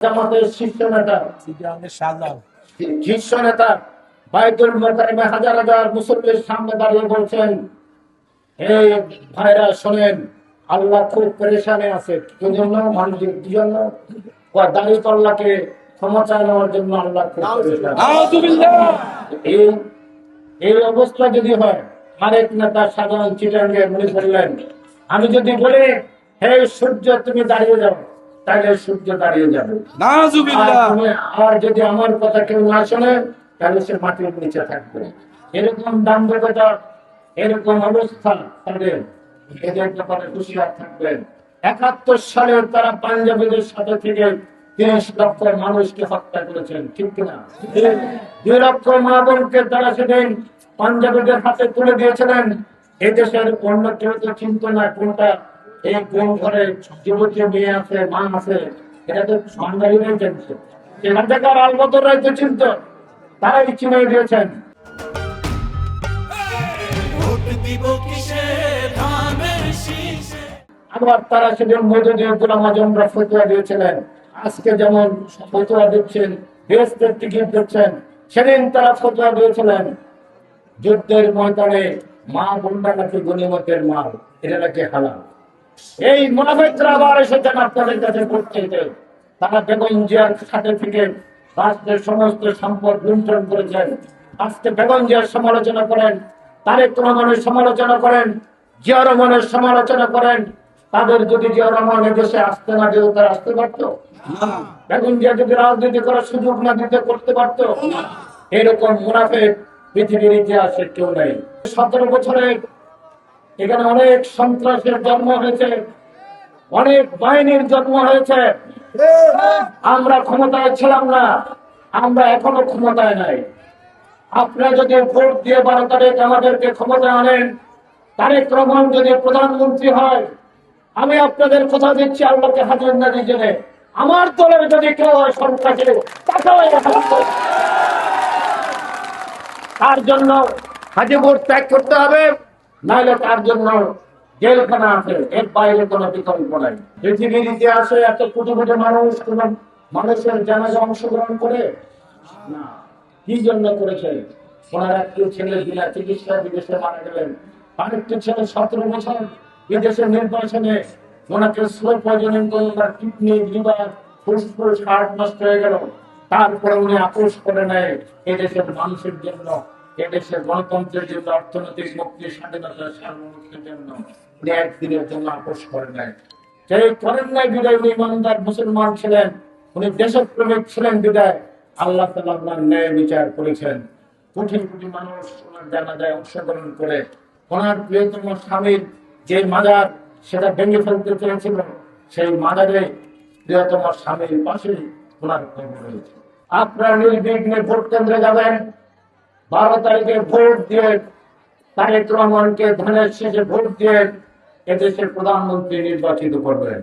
জামাতের শীর্ষ নেতা বাইতুল মোকাররমে হাজার হাজার মুসল্লির সামনে দাঁড়িয়ে বলছেন, হে ভাইরা শোনেন, আল্লাহ খুব পেরেশানে আছে। কি জন্য? মানুষের কি জন্য? দাঁড়িপাল্লাকে ক্ষমতা নেওয়ার জন্য আল্লাহ খুব পেরেশান। এই অবস্থা যদি হয়, আরেক নেতা সাধারণ চিটাঙ্গে মনে করলেন, আমি যদি বলি হে সূর্য তুমি দাঁড়িয়ে যাও, তাহলে সূর্য দাঁড়িয়ে যাবে। আর যদি আমার কথা কেউ না শোনে, তাহলে সে মাটির নিচে থাকবে। এরকম দাম্ভিকতা, এরকম অবস্থা তাদের, এদের ব্যাপারে হুঁশিয়ার থাকবেন। ৭১ সালে তারা পাঞ্জাবিদের সাথে থেকে ৩০ লক্ষ মানুষকে হত্যা করেছেন, ঠিক কিনা? ২ লক্ষ মা বোনকে তারা সেদিন পাঞ্জাবিদের হাতে তুলে দিয়েছিলেন। এই দেশের অন্য কেউ তো চিনত না কোনটা এই কোন ঘরে যুবতী মেয়ে আছে, মা আছে, এটা তো বাঙালিরাই জানছে। সেখান থেকে আলবদরাই তো চিনত, তারাই চিনে দিয়েছেন। আবার তারা সেদিন মজুদের গোলাম আজমরা ফতোয়া দিয়েছিলেন। আজকে যেমন ফতোয়া দিচ্ছেন, বেহেশতের টিকিট দিচ্ছেন, সেদিন তারা ফতোয়া দিয়েছিলেন যুদ্ধের ময়দানে মা বোনরা নাকি গনিমতের মাল, এটা নাকি হালাল। এই মুনাফিকরা আবার এসেছেন আপনাদের কাছে করতে। তারা বেগম জিয়ার সার্টিফিকেট, রাষ্ট্রের সমস্ত সম্পদ লুণ্ঠন করেছেন। আজকে বেগম জিয়ার সমালোচনা করেন, তারেক রহমানের সমালোচনা করেন, জিয়া রহমানের সমালোচনা করেন। তাদের যদি জিয়া রহমান দেশে আসতে না দিত, তারা আসতে পারতো? বেগম জিয়া যদি রাজনীতি করার সুযোগ না দিতে করতে পারতো? এরকম মুনাফিক পৃথিবীর ইতিহাসে কেউ নেই। ১৭ বছরে এখানে অনেক সন্ত্রাসের জন্ম হয়েছে, অনেক বাহিনীর জন্ম হয়েছে। আমরা ক্ষমতায় ছিলাম না, আমরা এখনো ক্ষমতায় নাই। আপনারা যদি ভোট দিয়ে ১২ তারিখ আমাদেরকে ক্ষমতায় আনেন, তারেক রহমান যদি প্রধানমন্ত্রী হয়, আমি আপনাদের কথা দিচ্ছি আল্লাহকে হাজির নাজির জেনে, আমার দলের যদি কেউ হয় সন্ত্রাসী, তাকেও তার জন্য হাজিপুর ত্যাগ করতে হবে, নাহলে তার জন্য জেলখানা আছে, এর বাইরে কোনো বিকল্প নাই। পৃথিবীর ইতিহাসে এত কোটি কোটি মানুষ কোন মানুষের জানাজা অংশগ্রহণ করে না। কি জন্য করেছে? ওনার একটি ছেলে বিনা চিকিৎসা বিদেশে মারা গেলেন, আরেকটি ছেলে ১৭ বছর বিদেশের নির্বাচনে ওনাকে স্লো পয়জনিং করে তার কিডনি, লিভার, ফুসফুস, হার্ট নষ্ট হয়ে গেল। তারপরে উনি আপোষ করে নেয় এদেশের মানুষের জন্য, এদেশের গণতন্ত্রের জন্য, অর্থনৈতিক মুক্তি, স্বাধীনতা, সার্বভৌমত্বের জন্য উনি একদিনের জন্য আপোষ করে নেয়। সেই করেন নাই বিদায় উনি ইমানদার মুসলমান ছিলেন, উনি দেশপ্রেমিক ছিলেন বিদায় আল্লাহ তাআলা ওনার ন্যায় বিচার করেছেন। কোটি কোটি মানুষ ওনার জানাজায় অংশগ্রহণ করে ওনার প্রিয়তম স্বামীর যে মাজার সেটা ভেঙে ফেলতে চেয়েছিল, সেই মাজারে প্রিয়তম স্বামীর পাশে ওনার কবর রয়েছে। আপনারা নির্বিঘ্নে ভোট কেন্দ্রে যাবেন, ১২ তারিখে ভোট দিয়ে তারেক রহমানকে ধানের শেষে ভোট দিয়ে এদেশের প্রধানমন্ত্রী নির্বাচিত করবেন।